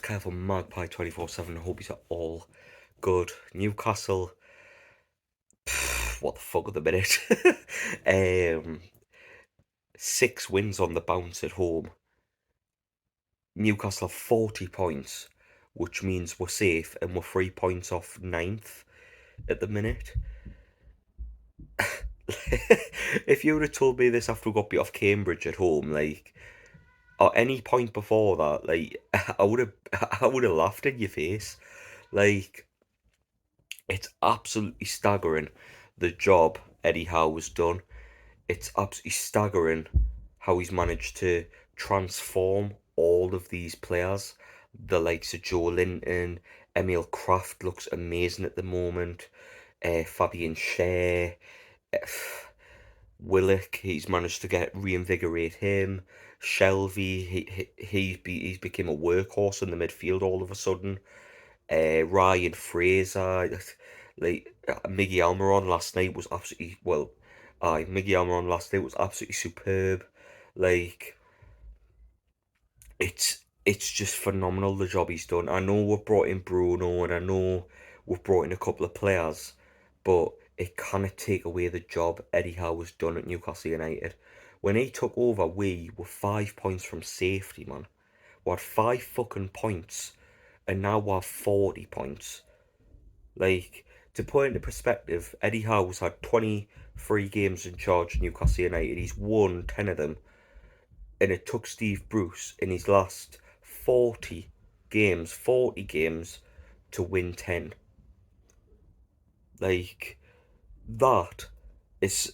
Kev on Magpie 24/7. I hope you're all good. Newcastle, what the fuck at the minute? um, 6 wins on the bounce at home. Newcastle have 40 points, which means we're safe and we're 3 points off ninth at the minute. If you would have told me this after we got beat off Cambridge at home, or any point before that, I would have laughed in your face. Like, it's absolutely staggering the job Eddie Howe has done. It's absolutely staggering how he's managed to transform all of these players. The likes of Joe Linton, Emil Kraft looks amazing at the moment. Fabian Schär, Willock, he's managed to reinvigorate him. Shelvey, he's become a workhorse in the midfield all of a sudden. Ryan Fraser, Miggy Almiron last night was absolutely Miggy Almiron last night was absolutely superb. Like, it's just phenomenal the job he's done. I know we've brought in Bruno and I know we've brought in a couple of players, but it cannot take away the job Eddie Howe has done at Newcastle United. When he took over, we were 5 points from safety, man. We had 5 fucking points, and now we have 40 points. Like, to put into perspective, Eddie Howe's had 23 games in charge of Newcastle United. He's won 10 of them. And it took Steve Bruce in his last 40 games to win 10. Like, that is,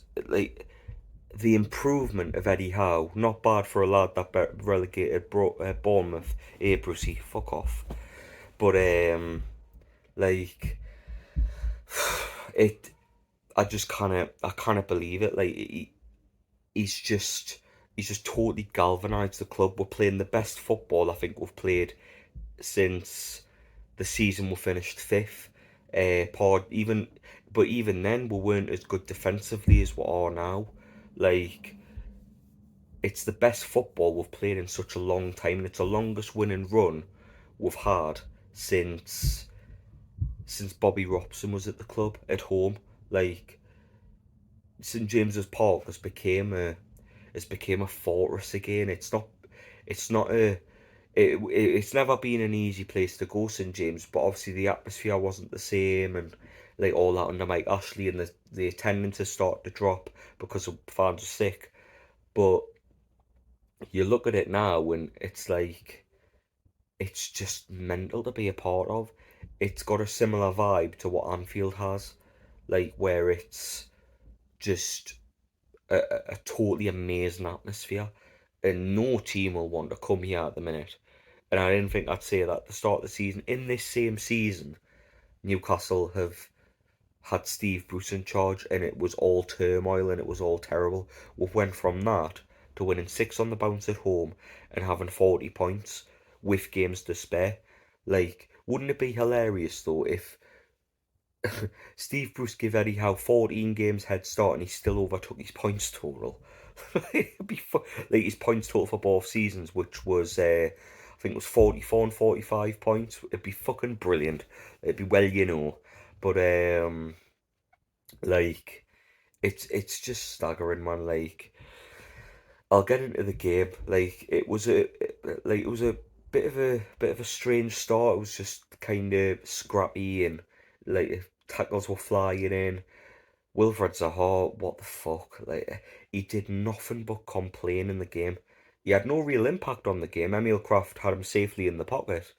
the improvement of Eddie Howe. Not bad for a lad that relegated Bournemouth. Hey, Brucey, fuck off. But, like, I can't believe it. He's just totally galvanised the club. We're playing the best football I think we've played since the season we finished fifth. Even then we weren't as good defensively as we are now. Like, it's the best football we've played in such a long time, and it's the longest winning run we've had since Bobby Robson was at the club at home. Like, St James's Park has became a fortress again. It's never been an easy place to go, St James, but obviously the atmosphere wasn't the same, and like all that under Mike Ashley, and the attendance has started to drop because of fans are sick. But you look at it now and it's just mental to be a part of. It's got a similar vibe to what Anfield has, where it's just a totally amazing atmosphere, and no team will want to come here at the minute. And I didn't think I'd say that at the start of the season. In this same season, Newcastle have had Steve Bruce in charge, and it was all turmoil and it was all terrible. We've went from that to winning 6 on the bounce at home and having 40 points with games to spare. Like, wouldn't it be hilarious though if Steve Bruce gave Eddie Howe 14 games head start and he still overtook his points total? It'd be his points total for both seasons, which was I think it was 44 and 45 points. It'd be fucking brilliant. It'd be but like, it's just staggering, man. Like, I'll get into the game. It was a bit of a strange start. It was just kind of scrappy, and tackles were flying in. Wilfred Zaha, what the fuck? He did nothing but complain in the game. He had no real impact on the game. Emil Kraft had him safely in the pocket,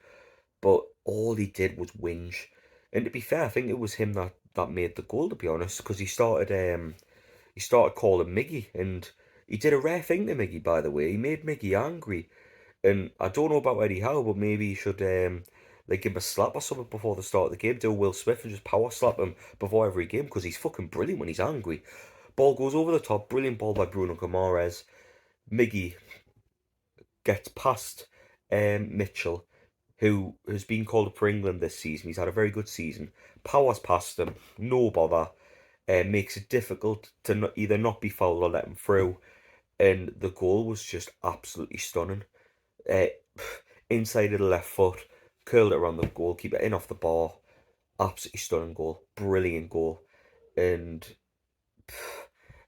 but all he did was whinge. And to be fair, I think it was him that made the goal, to be honest, because he started calling Miggy, and he did a rare thing to Miggy, by the way. He made Miggy angry, and I don't know about Eddie Howe, but maybe he should give him a slap or something before the start of the game. Do a Will Smith and just power slap him before every game, because he's fucking brilliant when he's angry. Ball goes over the top, brilliant ball by Bruno Guimaraes. Miggy gets past Mitchell, who has been called up for England this season. He's had a very good season. Powers past him, no bother. Makes it difficult to either not be fouled or let him through. And the goal was just absolutely stunning. Uh, Inside of the left foot, curled it around the goalkeeper, in off the bar. Absolutely stunning goal, brilliant goal, and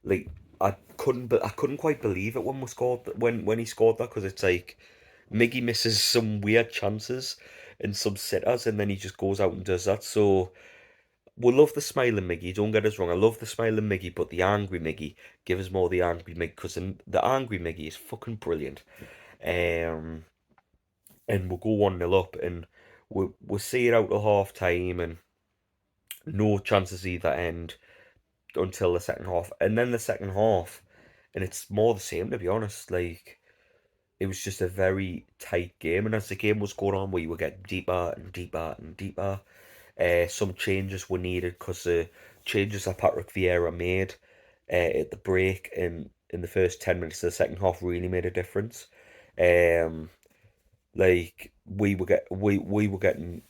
like I couldn't quite believe it when we scored when he scored that, because it's like Miggy misses some weird chances and some sitters, and then he just goes out and does that. So we love the smiling Miggy. Don't get us wrong. I love the smiling Miggy, but the angry Miggy, give us more of the angry Miggy, because the angry Miggy is fucking brilliant. Um, and we'll go 1-0 up, and we'll see it out to half time, and no chances either end until the second half. And then the second half, and it's more the same, to be honest. Like, it was just a very tight game, and as the game was going on, we were getting deeper and deeper and deeper. Some changes were needed, because the changes that Patrick Vieira made at the break and in the first 10 minutes of the second half really made a difference. Um, like we were getting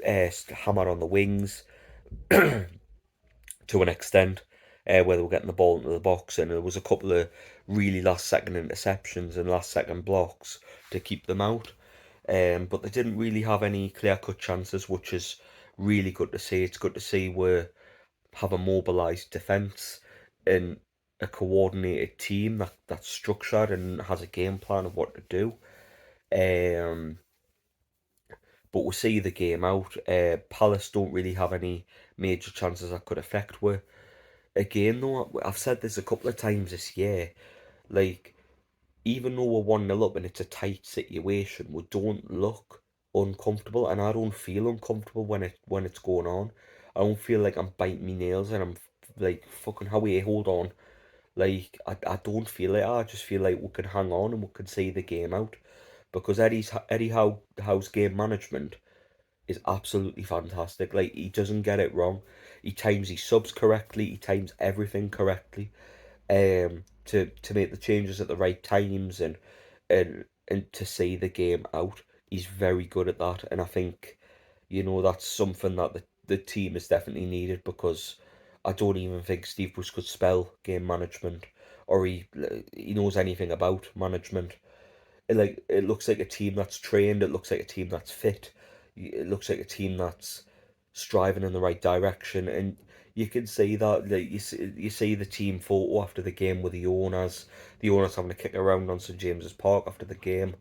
hammered on the wings to an extent, where they were getting the ball into the box, and there was a couple of really last second interceptions and last second blocks to keep them out. But they didn't really have any clear cut chances, which is really good to see. It's good to see we have a mobilised defence and a coordinated team that's structured and has a game plan of what to do. Um, but we'll see the game out. Palace don't really have any major chances that could affect we. Again, though, I've said this a couple of times this year, like, even though we're 1-0 up and it's a tight situation, we don't look uncomfortable, and I don't feel uncomfortable when it's going on. I don't feel like I'm biting my nails and I'm like, fucking, how we hold on. Like, I don't feel it. I just feel like we can hang on and we can see the game out, because Howe's game management is absolutely fantastic. Like, he doesn't get it wrong. He times his subs correctly. He times everything correctly. To make the changes at the right times, and to see the game out. He's very good at that, and I think, that's something that the team is definitely needed, because I don't even think Steve Bruce could spell game management, or he knows anything about management. It looks like a team that's trained. It looks like a team that's fit. It looks like a team that's striving in the right direction, and you can see that. Like, you see the team photo after the game with the owners having a kick around on St James's Park after the game.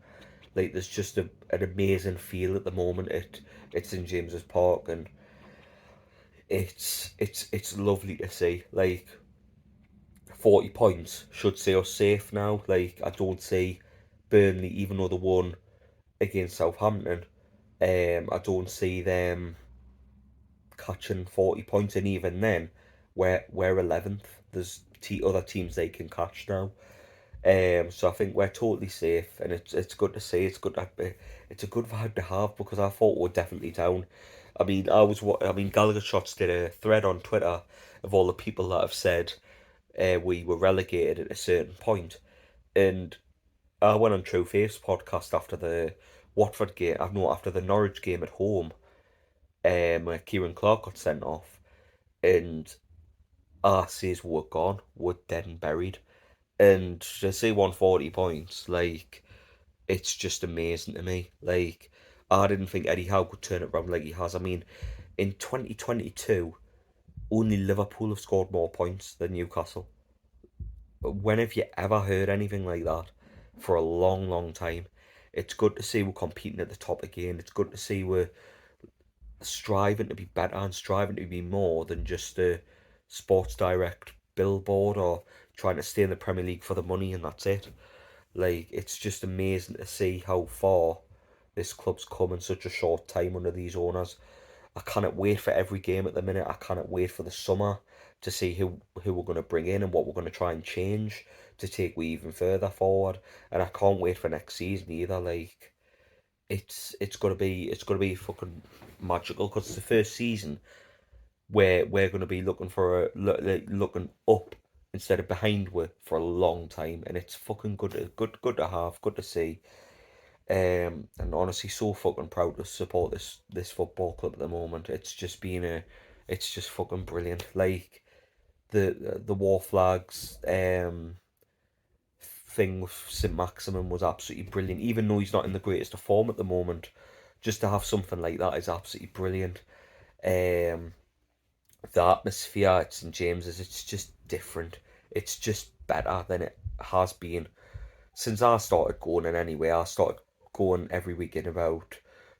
Like, there's just an amazing feel at the moment. It's St James's Park, and it's lovely to see. Like, 40 points should see us safe now. Like, I don't see Burnley, even though they won against Southampton, I don't see them catching 40 points, and even then, we're 11th. There's other teams they can catch now. So I think we're totally safe, and it's good to see. It's a good vibe to have, because I thought we were definitely down. I mean, Gallagher Shots did a thread on Twitter of all the people that have said we were relegated at a certain point, and I went on True Face podcast after the Watford game. I know, after the Norwich game at home, where Kieran Clark got sent off, and I says we're gone, we're dead and buried, and to say 140 points, like, it's just amazing to me. Like, I didn't think Eddie Howe could turn it around like he has. I mean, in 2022, only Liverpool have scored more points than Newcastle. When have you ever heard anything like that? For a long, long time. It's good to see we're competing at the top again. It's good to see we're striving to be better and striving to be more than just a Sports Direct billboard, or trying to stay in the Premier League for the money and that's it. Like, it's just amazing to see how far this club's come in such a short time under these owners. I cannot wait for every game at the minute. I cannot wait for the summer to see who we're going to bring in and what we're going to try and change to take we even further forward. And I can't wait for next season either. Like, it's gonna be fucking magical, because it's the first season where we're gonna be looking for looking up instead of behind with for a long time, and it's fucking good to have, good to see. And honestly, so fucking proud to support this football club at the moment. It's just fucking brilliant. Like, the war flags thing with St Maximum was absolutely brilliant. Even though he's not in the greatest of form at the moment, just to have something like that is absolutely brilliant. Um, the atmosphere at St James's, it's just different. It's just better than it has been since I started going. And anyway, I started going every week in about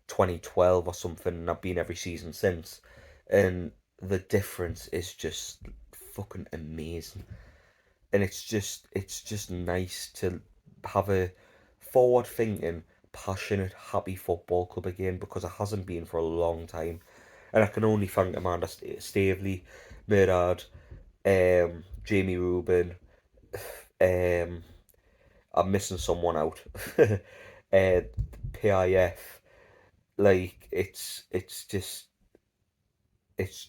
2012 or something, and I've been every season since. And the difference is just fucking amazing. And it's just nice to have a forward thinking, passionate, happy football club again, because it hasn't been for a long time. And I can only thank Amanda Stavely, Murad, Jamie Rubin. Um, I'm missing someone out. PIF. Like it's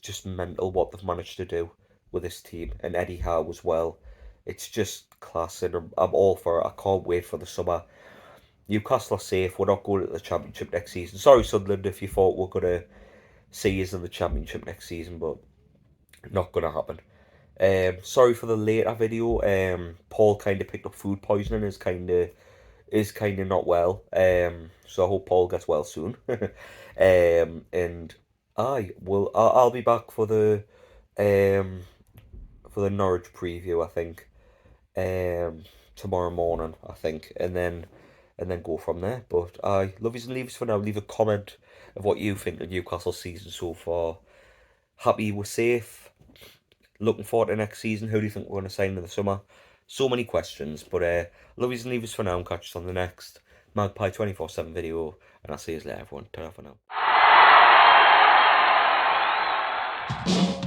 just mental what they've managed to do with this team, and Eddie Howe as well. It's just class, and I'm all for it. I can't wait for the summer. Newcastle are safe. We're not going to the Championship next season. Sorry, Sunderland, if you thought we're going to see us in the Championship next season, but not going to happen. Sorry for the later video. Paul kind of picked up food poisoning. Is kind of not well. So I hope Paul gets well soon. And I'll be back um for the Norwich preview, I think. Um, Tomorrow morning, I think, and then go from there. But I love yous and leave us for now. Leave a comment of what you think of Newcastle season so far. Happy we're safe. Looking forward to next season. Who do you think we're going to sign in the summer? So many questions, but love yous and leave us for now, and catch us on the next Magpie 24/7 video, and I'll see you later, everyone. Ta-ra for now.